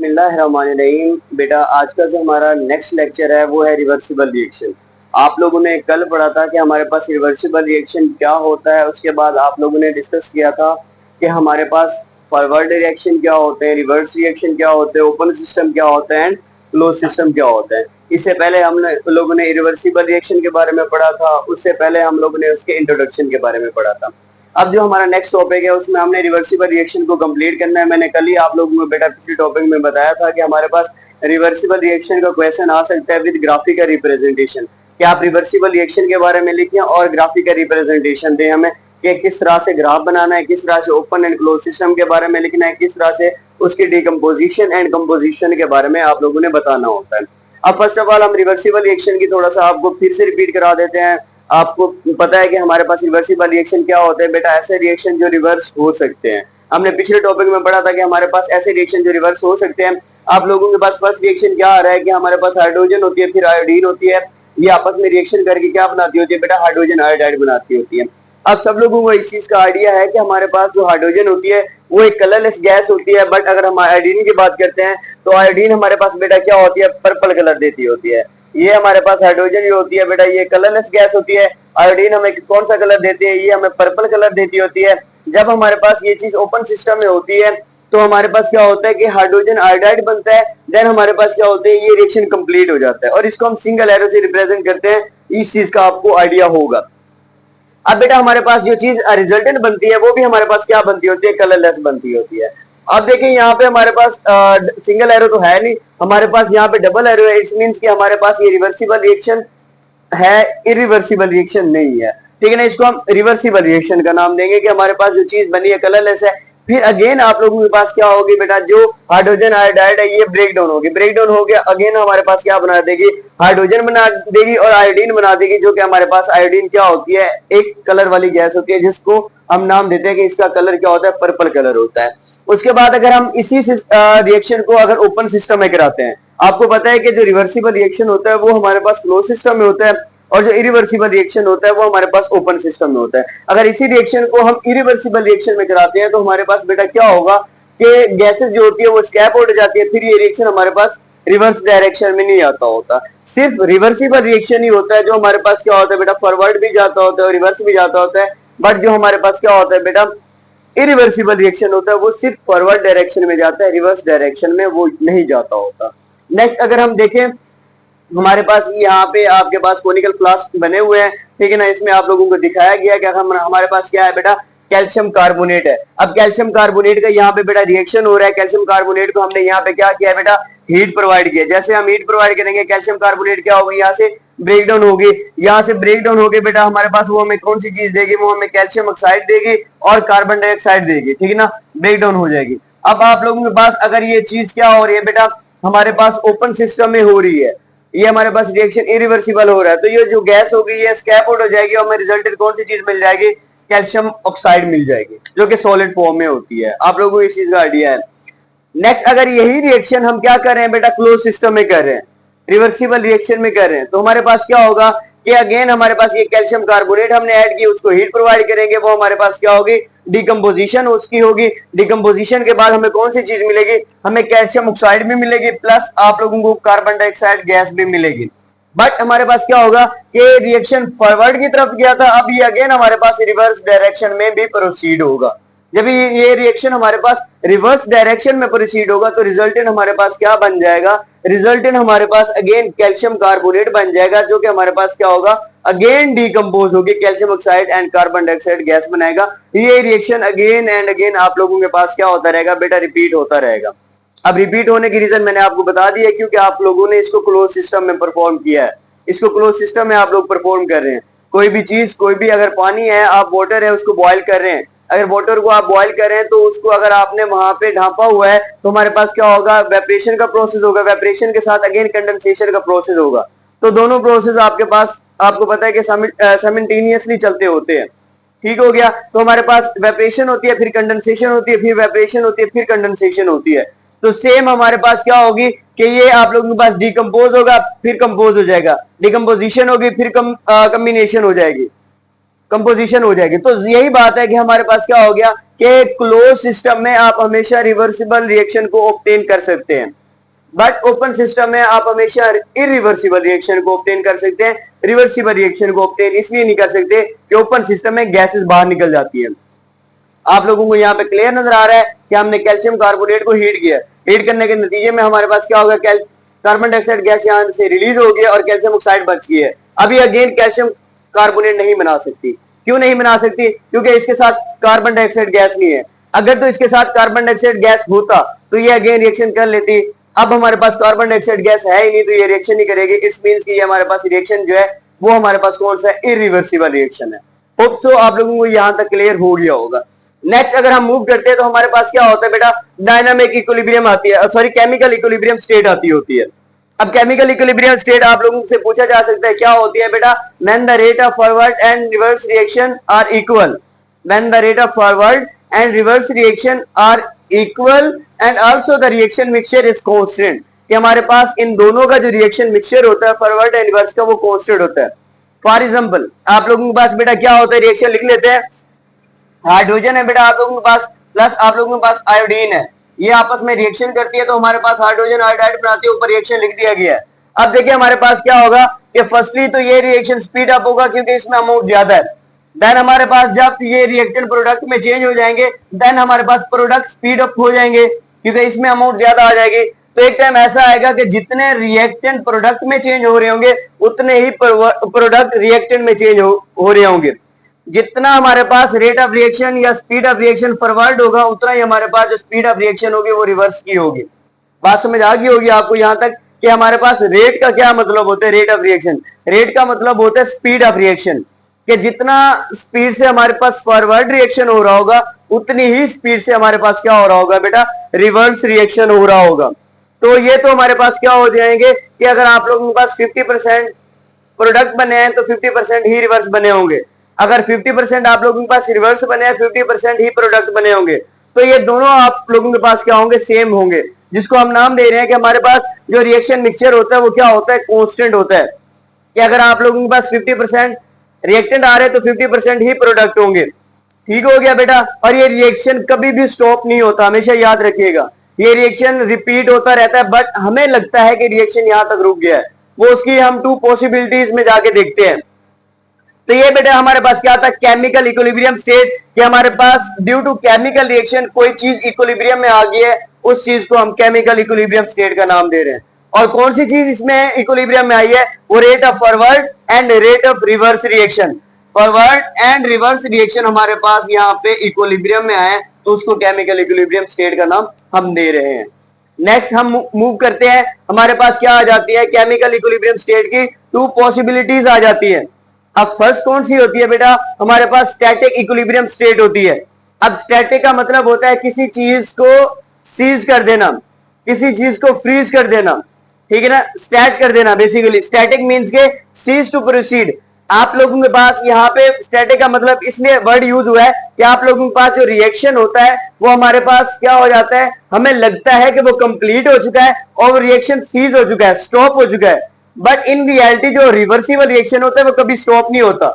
बिस्मिल्लाहिर्रहमानिर्रहीम। बेटा आज का जो हमारा नेक्स्ट लेक्चर है वो है रिवर्सिबल रिएक्शन। आप लोगों ने कल पढ़ा था कि हमारे पास रिवर्सिबल रिएक्शन क्या होता है। उसके बाद आप लोगों ने डिस्कस किया था कि हमारे पास फॉरवर्ड रिएक्शन क्या होते हैं, रिवर्स रिएक्शन क्या होते हैं, ओपन सिस्टम क्या होता है एंड क्लोज सिस्टम क्या होता है। इससे पहले हम लोगों ने रिवर्सिबल रिएक्शन के बारे में पढ़ा था, उससे पहले हम लोगों ने उसके इंट्रोडक्शन के बारे में पढ़ा था। अब जो हमारा नेक्स्ट टॉपिक है उसमें हमने रिवर्सिबल रिएक्शन को कंप्लीट करना है। मैंने कल ही आप लोगों को बेटा पिछले टॉपिक में बताया था कि हमारे पास रिवर्सिबल रिएक्शन का क्वेश्चन आ सकता है विद ग्राफिकल रिप्रेजेंटेशन, कि आप रिवर्सिबल रिएक्शन के बारे में लिखें और ग्राफिकल रिप्रेजेंटेशन दें हमें कि किस तरह से ग्राफ बनाना है, किस तरह से ओपन एंड क्लोज सिस्टम के बारे में लिखना है, किस तरह से उसकी डिकम्पोजिशन एंड कंपोजिशन के बारे में आप लोगों ने बताना होता है। अब फर्स्ट ऑफ ऑल हम रिवर्सिबल रिएक्शन की थोड़ा सा आपको फिर से रिपीट करा देते हैं। आपको पता है कि हमारे पास रिवर्सिबल रिएक्शन क्या होते हैं बेटा, ऐसे रिएक्शन जो रिवर्स हो सकते हैं। हमने पिछले टॉपिक में पढ़ा था कि हमारे पास ऐसे रिएक्शन जो रिवर्स हो सकते हैं। आप लोगों के पास फर्स्ट रिएक्शन क्या आ रहा है कि हमारे पास हाइड्रोजन होती है, फिर आयोडीन होती है, ये आपस में रिएक्शन करके क्या बनाती होती है बेटा, हाइड्रोजन आयोडाइड बनाती होती है। अब सब लोगों को इस चीज का आइडिया है कि हमारे पास जो हाइड्रोजन होती है वो एक कलरलेस गैस होती है, बट अगर हम आयोडीन की बात करते हैं तो आयोडीन हमारे पास बेटा क्या होती है, पर्पल कलर देती होती है। ये हमारे पास हाइड्रोजन जो होती है बेटा ये कलरलेस गैस होती है। आयोडीन हमें कौन सा कलर देती है, ये हमें पर्पल कलर देती होती है। जब हमारे पास ये चीज ओपन सिस्टम में होती है तो हमारे पास क्या होता है कि हाइड्रोजन आयोडाइड बनता है, देन हमारे पास क्या होते हैं, ये रिएक्शन कंप्लीट हो जाता है और इसको हम सिंगल एरो से रिप्रेजेंट करते हैं। इस चीज का आपको आइडिया होगा। अब बेटा हमारे पास जो चीज रिजल्टेंट बनती है वो भी हमारे पास क्या बनती होती है, कलरलेस बनती होती है। अब देखिए यहाँ पे हमारे पास सिंगल एरो तो है नहीं, हमारे पास यहाँ पे डबल एरो है। इट मींस कि हमारे पास ये रिवर्सिबल रिएक्शन है, इरिवर्सिबल रिएक्शन नहीं है। ठीक है ना, इसको हम रिवर्सिबल रिएक्शन का नाम देंगे कि हमारे पास जो चीज बनी है कलरलेस है। फिर अगेन आप लोगों के पास क्या होगी बेटा, जो हाइड्रोजन आयोडाइड है ये ब्रेक डाउन होगी, ब्रेक डाउन हो गया अगेन हमारे पास क्या बना देगी, हाइड्रोजन बना देगी और आयोडीन बना देगी, जो कि हमारे पास आयोडीन क्या होती है, एक कलर वाली गैस होती है जिसको हम नाम देते हैं कि इसका कलर क्या होता है, पर्पल कलर होता है। उसके बाद अगर हम इसी रिएक्शन को अगर ओपन सिस्टम में कराते हैं, आपको पता है कि जो रिवर्सिबल रिएक्शन होता है वो हमारे पास क्लोज सिस्टम में होता है और जो इरिवर्सिबल रिएक्शन होता है वो हमारे पास ओपन सिस्टम में होता है। अगर इसी रिएक्शन को हम इरिवर्सिबल रिएक्शन में कराते हैं तो हमारे पास बेटा क्या होगा कि गैसेस जो होती है वो स्कैप हो जाती है, फिर ये रिएक्शन हमारे पास रिवर्स डायरेक्शन में नहीं आता होता। सिर्फ रिवर्सिबल रिएक्शन ही होता है जो हमारे पास क्या होता है बेटा, फॉरवर्ड भी जाता होता है और रिवर्स भी जाता होता है। बट जो हमारे पास क्या होता है बेटा, इरिवर्सिबल रिएक्शन होता है वो सिर्फ फॉरवर्ड डायरेक्शन में जाता है, रिवर्स डायरेक्शन में वो नहीं जाता होता। नेक्स्ट अगर हम देखें, हमारे पास यहाँ पे आपके पास कोनिकल फ्लास्क बने हुए हैं, ठीक है ना, इसमें आप लोगों को दिखाया गया कि हमारे पास क्या है बेटा, कैल्शियम कार्बोनेट है। अब कैल्शियम कार्बोनेट का यहाँ पे बेटा रिएक्शन हो रहा है, कैल्शियम कार्बोनेट को हमने यहाँ पे क्या किया है बेटा, हीट प्रोवाइड किया। जैसे हम हीट प्रोवाइड करेंगे कैल्शियम कार्बोनेट क्या होगी, यहाँ से ब्रेक डाउन होगी, यहाँ से ब्रेक डाउन होगी बेटा हमारे पास वो हमें कौन सी चीज देगी, वो हमें कैल्शियम ऑक्साइड देगी और कार्बन डाइऑक्साइड देगी, ठीक है ना, ब्रेक डाउन हो जाएगी। अब आप लोगों के पास अगर ये चीज क्या हो रही है बेटा, हमारे पास ओपन सिस्टम में हो रही है, ये हमारे पास रिएक्शन इरिवर्सिबल हो रहा है, तो ये जो गैस होगी ये स्कैप आउट हो जाएगी और हमें रिजल्टेंट कौन सी चीज मिल जाएगी, कैल्शियम ऑक्साइड मिल जाएगी, जो कि सॉलिड फॉर्म में होती है। आप लोगों को इस चीज का आइडिया है। नेक्स्ट अगर यही रिएक्शन हम क्या कर रहे हैं बेटा, क्लोज सिस्टम में कर रहे हैं, रिवर्सिबल रिएक्शन में कर रहे हैं, तो हमारे पास क्या होगा कि अगेन हमारे पास ये कैल्शियम कार्बोनेट हमने ऐड किया, उसको हीट प्रोवाइड करेंगे, वो हमारे पास क्या होगी, डिकम्पोजिशन उसकी होगी। डिकम्पोजिशन के बाद हमें कौन सी चीज मिलेगी, हमें कैल्शियम ऑक्साइड भी मिलेगी, प्लस आप लोगों को कार्बन डाइऑक्साइड गैस भी मिलेगी। बट हमारे पास क्या होगा कि रिएक्शन फॉरवर्ड की तरफ गया था, अब ये अगेन हमारे पास रिवर्स डायरेक्शन में भी प्रोसीड होगा। जब ये रिएक्शन हमारे पास रिवर्स डायरेक्शन में प्रोसीड होगा तो रिजल्टेंट हमारे पास क्या बन जाएगा, रिजल्टेंट हमारे पास अगेन कैल्शियम कार्बोनेट बन जाएगा, जो कि हमारे पास क्या होगा, अगेन डिकम्पोज होगी, calcium oxide and carbon dioxide gas बनाएगा। ये रिएक्शन अगेन एंड अगेन आप लोगों के पास क्या होता रहेगा बेटा, रिपीट होता रहेगा। अब रिपीट होने की रीजन मैंने आपको बता दिया, क्योंकि आप लोगों ने इसको क्लोज सिस्टम में परफॉर्म किया है, इसको क्लोज सिस्टम में आप लोग परफॉर्म कर रहे हैं। कोई भी चीज, कोई भी अगर पानी है, आप वाटर है उसको बॉयल कर रहे हैं, अगर वाटर को आप बॉयल कर रहे हैं तो उसको अगर आपने वहां पे ढांपा हुआ है तो हमारे पास क्या होगा, वेपरेशन का प्रोसेस होगा, वेपरेशन के साथ अगेन कंडेंसेशन का प्रोसेस होगा। तो दोनों प्रोसेस आपके पास, आपको पता है कि साइमल्टेनियसली चलते होते हैं। ठीक हो गया, तो हमारे पास वेपरेशन होती है, फिर कंडेंसेशन होती है, फिर वेपरेशन होती है, फिर कंडेंसेशन होती है। तो सेम हमारे पास क्या होगी कि ये आप लोगों के पास डिकम्पोज होगा, फिर कंपोज हो जाएगा, डिकम्पोजिशन होगी, फिर कम्बिनेशन हो जाएगी। कंपोजिशन हो जाएगी। तो यही बात है कि हमारे पास क्या हो गया कि क्लोज सिस्टम में आप हमेशा रिवर्सिबल रिएक्शन को ऑब्टेन कर सकते हैं, बट ओपन सिस्टम में आप हमेशा इरिवर्सिबल रिएक्शन को ऑब्टेन कर सकते हैं। रिवर्सिबल रिएक्शन को ऑब्टेन इसलिए नहीं कर सकते कि ओपन सिस्टम में गैसेस बाहर निकल जाती है। आप लोगों को यहाँ पे क्लियर नजर आ रहा है कि हमने कैल्शियम कार्बोनेट को हीट किया, हीट करने के नतीजे में हमारे पास क्या होगा, कार्बन डाइऑक्साइड गैस यहाँ से रिलीज हो गया और कैल्शियम ऑक्साइड बच गई है। अभी अगेन कैल्शियम कार्बोनेट नहीं बना सकती। क्यों नहीं बना सकती? क्योंकि इसके साथ कार्बन डाइऑक्साइड गैस नहीं है। अगर तो इसके साथ कार्बन डाइऑक्साइड गैस होता तो ये अगेन रिएक्शन कर लेती। अब हमारे पास कार्बन डाइऑक्साइड गैस है ही नहीं, तो ये रिएक्शन नहीं करेगी। इस मींस कि ये हमारे पास रिएक्शन जो है वो हमारे पास कौन सा है, इरिवर्सिबल रिएक्शन है। होप सो आप लोगों को यहां तक क्लियर हो गया होगा। नेक्स्ट अगर हम मूव करते हैं तो हमारे पास क्या होता है बेटा, डायनामिक इक्विलिब्रियम आती है, सॉरी केमिकल इक्विलिब्रियम स्टेट आती होती है। अब केमिकल इक्विलिब्रियम स्टेट आप लोगों से पूछा जा सकता है क्या होती है बेटा, when the rate of forward and reverse reaction are equal, when the rate of forward and reverse reaction are equal and also the reaction mixture is constant, कि हमारे पास इन दोनों का जो रिएक्शन मिक्सचर होता है फॉरवर्ड एंड रिवर्स का वो constant होता है। फॉर एग्जांपल आप लोगों के पास बेटा क्या होता है, रिएक्शन लिख लेते हैं, हाइड्रोजन है बेटा आप लोगों के पास, प्लस आप लोगों के पास आयोडीन है, ये आपस में रिएक्शन करती है तो हमारे पास हाइड्रोजन आयोडाइड बनाती है, ऊपर रिएक्शन लिख दिया गया है। अब देखिए हमारे पास क्या होगा कि फर्स्टली तो ये रिएक्शन स्पीड अप होगा क्योंकि इसमें अमाउंट ज्यादा है। देन हमारे पास जब ये रिएक्टेंट प्रोडक्ट में चेंज हो जाएंगे देन हमारे पास प्रोडक्ट स्पीड अप हो जाएंगे क्योंकि इसमें अमाउंट ज्यादा आ जाएगी। तो एक टाइम ऐसा आएगा कि जितने रिएक्टेंट प्रोडक्ट में चेंज हो रहे होंगे उतने ही प्रोडक्ट रिएक्टेंट में चेंज हो रहे होंगे। जितना हमारे पास रेट ऑफ रिएक्शन या स्पीड ऑफ रिएक्शन फॉरवर्ड होगा उतना ही हमारे पास जो स्पीड ऑफ रिएक्शन होगी वो रिवर्स की होगी। बात समझ आ गई होगी आपको यहां तक कि हमारे पास रेट का क्या मतलब होता है, रेट ऑफ रिएक्शन, रेट का मतलब होता है स्पीड ऑफ रिएक्शन, कि जितना स्पीड से हमारे पास फॉरवर्ड रिएक्शन हो रहा होगा उतनी ही स्पीड से हमारे पास क्या हो रहा होगा बेटा, रिवर्स रिएक्शन हो रहा होगा। तो ये तो हमारे पास क्या हो जाएंगे कि अगर आप लोगों के पास 50% प्रोडक्ट बने हैं तो 50% ही रिवर्स बने होंगे, अगर 50% आप लोगों के पास रिवर्स बने हैं 50% ही प्रोडक्ट बने होंगे। तो ये दोनों आप लोगों के पास क्या होंगे, सेम होंगे, जिसको हम नाम दे रहे हैं कि हमारे पास जो रिएक्शन मिक्सचर होता है वो क्या होता है, कांस्टेंट होता है, कि अगर आप लोगों के पास 50% रिएक्टेंट आ रहे हैं तो 50% ही प्रोडक्ट होंगे। ठीक हो गया बेटा। और ये रिएक्शन कभी भी स्टॉप नहीं होता, हमेशा याद रखिएगा, ये रिएक्शन रिपीट होता रहता है, बट हमें लगता है कि रिएक्शन यहां तक रुक गया है, वो उसकी हम 2 पॉसिबिलिटीज में जाके देखते हैं। तो ये बेटा हमारे पास क्या था, केमिकल इक्विलिब्रियम स्टेट, कि हमारे पास ड्यू टू केमिकल रिएक्शन कोई चीज इक्विलिब्रियम में आ गई है, उस चीज को हम केमिकल इक्विलिब्रियम स्टेट का नाम दे रहे हैं। और कौन सी चीज इसमें इक्विलिब्रियम में आई है, वो rate of forward and rate of reverse reaction, forward and reverse reaction हमारे पास यहाँ पे इक्विलिब्रियम में आए तो उसको केमिकल इक्विलिब्रियम स्टेट का नाम हम दे रहे हैं। नेक्स्ट हम मूव करते हैं, हमारे पास क्या आ जाती है, केमिकल इक्विलिब्रियम स्टेट की 2 पॉसिबिलिटीज आ जाती है। अब फर्स्ट कौन सी होती है बेटा, हमारे पास स्टैटिक इक्विलिब्रियम स्टेट होती है। अब स्टैटिक का मतलब होता है किसी चीज को सीज कर देना, किसी चीज को फ्रीज कर देना, ठीक है ना, स्टैट कर देना बेसिकली। स्टैटिक मींस के सीज टू प्रोसीड। आप लोगों के पास यहाँ पे स्टैटिक का मतलब इसलिए वर्ड यूज हुआ है कि आप लोगों के पास जो रिएक्शन होता है वो हमारे पास क्या हो जाता है, हमें लगता है कि वो कंप्लीट हो चुका है और रिएक्शन सीज हो चुका है, स्टॉप हो चुका है, बट इन रियलिटी जो रिवर्सिबल रिएक्शन होता है वो कभी स्टॉप नहीं होता,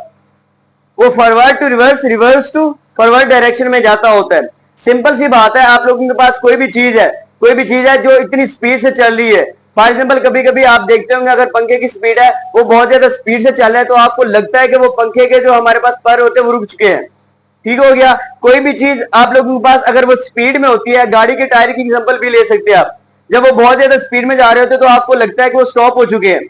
वो forward to reverse, reverse to forward direction में जाता होता है। सिंपल सी बात है, आप लोगों के पास कोई भी चीज है जो इतनी स्पीड से चल रही है। फॉर एग्जाम्पल कभी कभी आप देखते होंगे अगर पंखे की स्पीड है वो बहुत ज्यादा स्पीड से चल रहा है तो आपको लगता है कि वो पंखे के जो हमारे पास पर होते हैं वो रुक चुके हैं। ठीक हो गया। कोई भी चीज आप लोगों के पास अगर वो स्पीड में होती है, गाड़ी के टायर की एग्जांपल भी ले सकते हैं आप, जब वो बहुत ज्यादा स्पीड में जा रहे होते हैं तो आपको लगता है कि वो स्टॉप हो चुके हैं,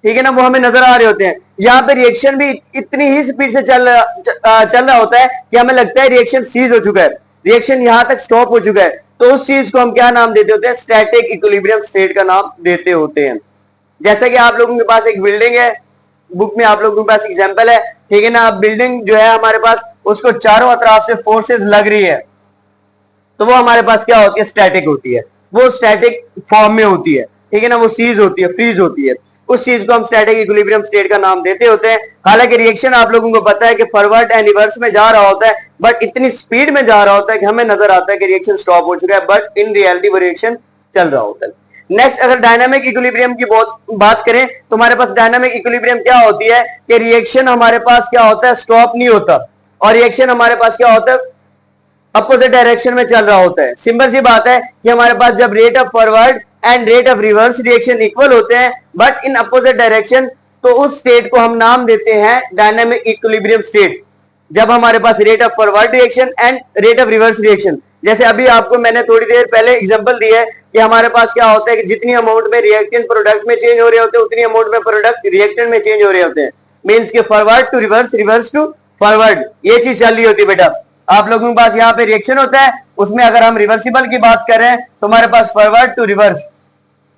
ठीक है ना, वो हमें नजर आ रहे होते हैं। यहाँ पे रिएक्शन भी इतनी ही स्पीड से चल रहा होता है कि हमें लगता है रिएक्शन सीज हो चुका है, रिएक्शन यहां तक स्टॉप हो चुका है, तो उस चीज को हम क्या नाम देते होते हैं, स्टैटिक इक्विलिब्रियम स्टेट का नाम देते होते हैं। जैसे कि आप लोगों के पास एक बिल्डिंग है, बुक में आप लोगों के पास एग्जांपल है, ठीक है ना, बिल्डिंग जो है हमारे पास उसको चारों तरफ से फोर्सेस लग रही है तो वो हमारे पास क्या होती है, स्टैटिक होती है, वो स्टैटिक फॉर्म में होती है, ठीक है ना, वो सीज होती है, फ्रीज होती है, उस चीज को हम स्टैटिक इक्विलिब्रियम स्टेट का नाम देते होते हैं। हालांकि रिएक्शन आप लोगों को पता है कि फॉरवर्ड एंड रिवर्स में जा रहा होता है, बट इतनी स्पीड में जा रहा होता है कि हमें नजर आता है कि रिएक्शन स्टॉप हो चुका है, बट इन रियलिटी वो रिएक्शन चल रहा होता है। नेक्स्ट अगर डायनामिक इक्विलिब्रियम की बात करें तो हमारे पास डायनामिक इक्विलिब्रियम क्या होती है कि रिएक्शन हमारे पास क्या होता है, स्टॉप नहीं होता, और रिएक्शन हमारे पास क्या होता है, अपोजिट डायरेक्शन में चल रहा होता है। सिंपल सी बात है कि हमारे पास जब rate of forward and rate of reverse reaction equal होते हैं बट इन अपोजिट डायरेक्शन, तो उस स्टेट को हम नाम देते हैं डायनामिक इक्विलिब्रियम स्टेट। जब हमारे पास rate of forward reaction and rate of reverse reaction, जैसे अभी आपको मैंने थोड़ी देर पहले एग्जांपल दी है कि हमारे पास क्या होता है कि जितनी अमाउंट में रिएक्टेंट प्रोडक्ट में चेंज हो रहे होते हैं उतनी अमाउंट में प्रोडक्ट रिएक्टेंट में चेंज हो रहे होते हैं। मींस के forward to reverse, reverse to forward, ये चीज चल रही होती है बेटा। आप लोगों के पास यहाँ पे रिएक्शन होता है, उसमें अगर हम रिवर्सिबल की बात कर रहे हैं तो हमारे पास फॉरवर्ड टू रिवर्स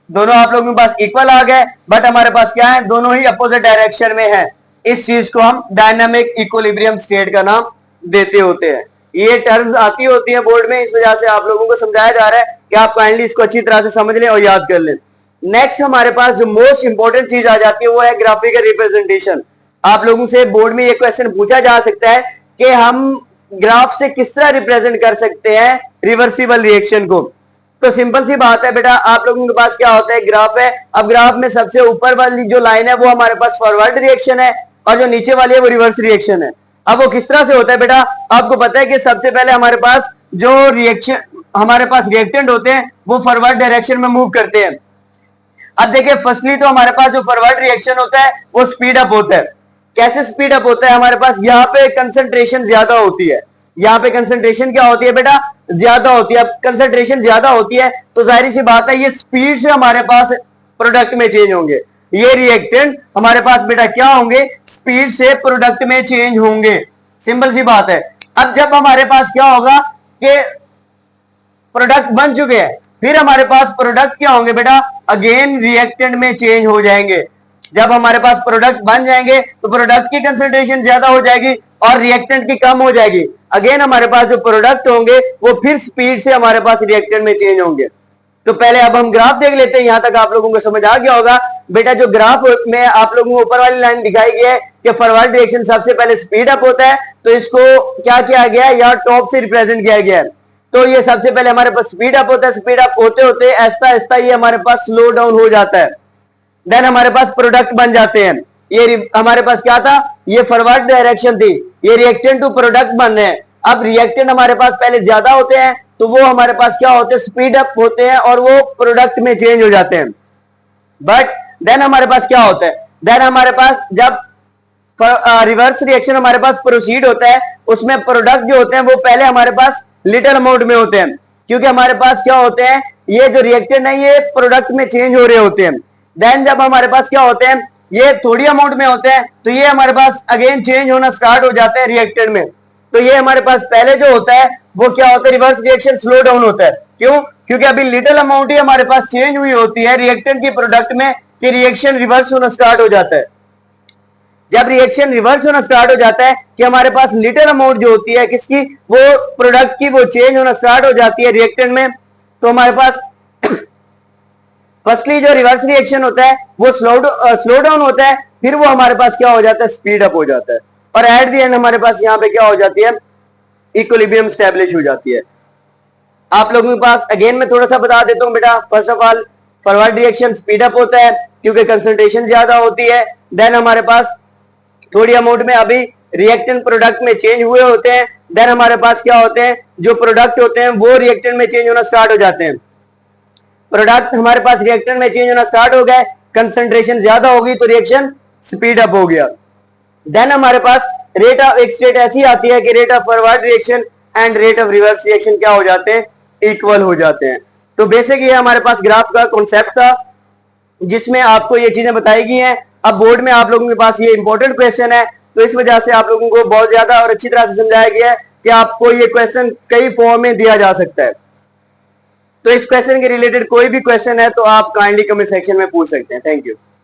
दोनों आप लोगों के पास इक्वल आ गए, बट हमारे पास क्या है, दोनों ही अपोजिट डायरेक्शन में है। इस चीज को हम डायनामिक इक्विलिब्रियम स्टेट का नाम देते होते हैं। ये टर्म्स आती होती है बोर्ड में, इस वजह से आप लोगों को समझाया जा रहा है कि आप काइंडली इसको अच्छी तरह से समझ लें और याद कर लें। नेक्स्ट हमारे पास जो मोस्ट इंपॉर्टेंट चीज आ जाती है वो है ग्राफिकल रिप्रेजेंटेशन। आप लोगों से बोर्ड में ये क्वेश्चन पूछा जा सकता है कि हम ग्राफ से किस तरह रिप्रेजेंट कर सकते हैं रिवर्सिबल रिएक्शन को। तो सिंपल सी बात है बेटा, आप लोगों के पास क्या होता है, ग्राफ है। अब ग्राफ में सबसे ऊपर वाली जो लाइन है वो हमारे पास फॉरवर्ड रिएक्शन है और जो नीचे वाली है वो रिवर्स रिएक्शन है। अब वो किस तरह से होता है बेटा, आपको पता है कि सबसे पहले हमारे पास जो रिएक्शन हमारे पास रिएक्टेंट होते हैं वो फॉरवर्ड डायरेक्शन में मूव करते हैं। अब देखिए फर्स्टली तो हमारे पास जो फॉरवर्ड रिएक्शन होता है वो स्पीड अप होता है। कैसे स्पीड अप होता है, हमारे पास यहाँ पे कंसंट्रेशन ज्यादा होती है। यहाँ पे कंसंट्रेशन क्या होती है बेटा, ज्यादा होती है। अब कंसंट्रेशन ज्यादा होती है तो जाहिर सी बात है ये स्पीड से हमारे पास प्रोडक्ट में चेंज होंगे। ये रिएक्टेंट हमारे पास बेटा क्या होंगे, स्पीड से प्रोडक्ट में चेंज होंगे। सिंपल सी बात है। अब जब हमारे पास क्या होगा कि प्रोडक्ट बन चुके हैं, फिर हमारे पास प्रोडक्ट क्या होंगे बेटा, अगेन रिएक्टेंट में चेंज हो जाएंगे। जब हमारे पास प्रोडक्ट बन जाएंगे तो प्रोडक्ट की कंसंट्रेशन ज्यादा हो जाएगी और रिएक्टेंट की कम हो जाएगी। अगेन हमारे पास जो प्रोडक्ट होंगे वो फिर स्पीड से हमारे पास रिएक्टेंट में चेंज होंगे। तो पहले अब हम ग्राफ देख लेते हैं। यहां तक आप लोगों को समझ आ गया होगा बेटा। जो ग्राफ में आप लोगों को ऊपर वाली लाइन दिखाई गई है कि फॉरवर्ड रिएक्शन सबसे पहले स्पीड अप होता है, तो इसको क्या किया गया है, या टॉप से रिप्रेजेंट किया गया है। तो ये सबसे पहले हमारे पास स्पीड अप होता है, स्पीड अप होते होते ऐसा ऐसा ये हमारे पास स्लो डाउन हो जाता है। देन हमारे पास प्रोडक्ट बन जाते हैं। ये हमारे पास क्या था, ये फॉरवर्ड डायरेक्शन थी, ये रिएक्टेंट टू प्रोडक्ट बन रहे हैं। अब रिएक्टेंट हमारे पास पहले ज्यादा होते हैं तो वो हमारे पास क्या होते हैं, स्पीड अप होते हैं और वो प्रोडक्ट में चेंज हो जाते हैं। बट देन हमारे पास क्या होता है, देन हमारे पास जब रिवर्स रिएक्शन हमारे पास प्रोसीड होता है, उसमें प्रोडक्ट जो होते हैं वो पहले हमारे पास लिटिल अमाउंट में होते हैं, क्योंकि हमारे पास क्या होते हैं, ये जो रिएक्टेंट है ये प्रोडक्ट में चेंज हो रहे होते हैं। देन जब हमारे पास क्या होते हैं, ये थोड़ी अमाउंट में होते हैं, तो ये हमारे पास अगेन चेंज होना स्टार्ट हो जाते हैं रिएक्टेंट में। तो ये हमारे पास पहले जो होता है वो क्या होता है, रिवर्स रिएक्शन स्लो डाउन होता है। क्यों, क्योंकि अभी लिटिल अमाउंट ही हमारे पास चेंज हुई होती है रिएक्टेंट की प्रोडक्ट में, कि रिएक्शन रिवर्स होना स्टार्ट हो जाता है। जब रिएक्शन रिवर्स होना स्टार्ट हो जाता है कि हमारे पास लिटिल अमाउंट जो होती है किसकी, वो प्रोडक्ट की, वो चेंज होना स्टार्ट हो जाती है रिएक्टेंट में, तो हमारे पास फर्स्टली जो रिवर्स रिएक्शन होता है वो स्लो डाउन होता है, फिर वो हमारे पास क्या हो जाता है, स्पीड अप हो जाता है, और एट द एंड हमारे पास यहाँ पे क्या हो जाती है, इक्विलिब्रियम स्टैब्लिश हो जाती है। आप लोगों के पास अगेन मैं थोड़ा सा बता देता हूं बेटा। First of all forward reaction speed up होता है क्योंकि कंसंट्रेशन ज्यादा होती है। देन हमारे पास थोड़ी अमाउंट में अभी रिएक्टेंट प्रोडक्ट में चेंज हुए होते हैं। देन हमारे पास क्या होते हैं, जो प्रोडक्ट होते हैं वो रिएक्टेंट में चेंज होना स्टार्ट हो जाते हैं। प्रोडक्ट हमारे पास रिएक्टेंट में चेंज होना स्टार्ट हो गए, कंसंट्रेशन ज्यादा होगी तो रिएक्शन स्पीड अप हो गया। देन हमारे पास रेट ऑफ, एक स्टेट ऐसी आती है कि rate of forward reaction and rate of reverse reaction क्या हो जाते हैं, इक्वल हो जाते हैं। तो बेसिक ये हमारे पास ग्राफ का कॉन्सेप्ट था जिसमें आपको ये चीजें बताई गई हैं। अब बोर्ड में आप लोगों के पास ये इंपॉर्टेंट क्वेश्चन है, तो इस वजह से आप लोगों को बहुत ज्यादा और अच्छी तरह से समझाया गया है कि आपको ये क्वेश्चन कई फॉर्म में दिया जा सकता है। तो इस क्वेश्चन के रिलेटेड कोई भी क्वेश्चन है तो आप काइंडली कमेंट सेक्शन में पूछ सकते हैं। Thank you.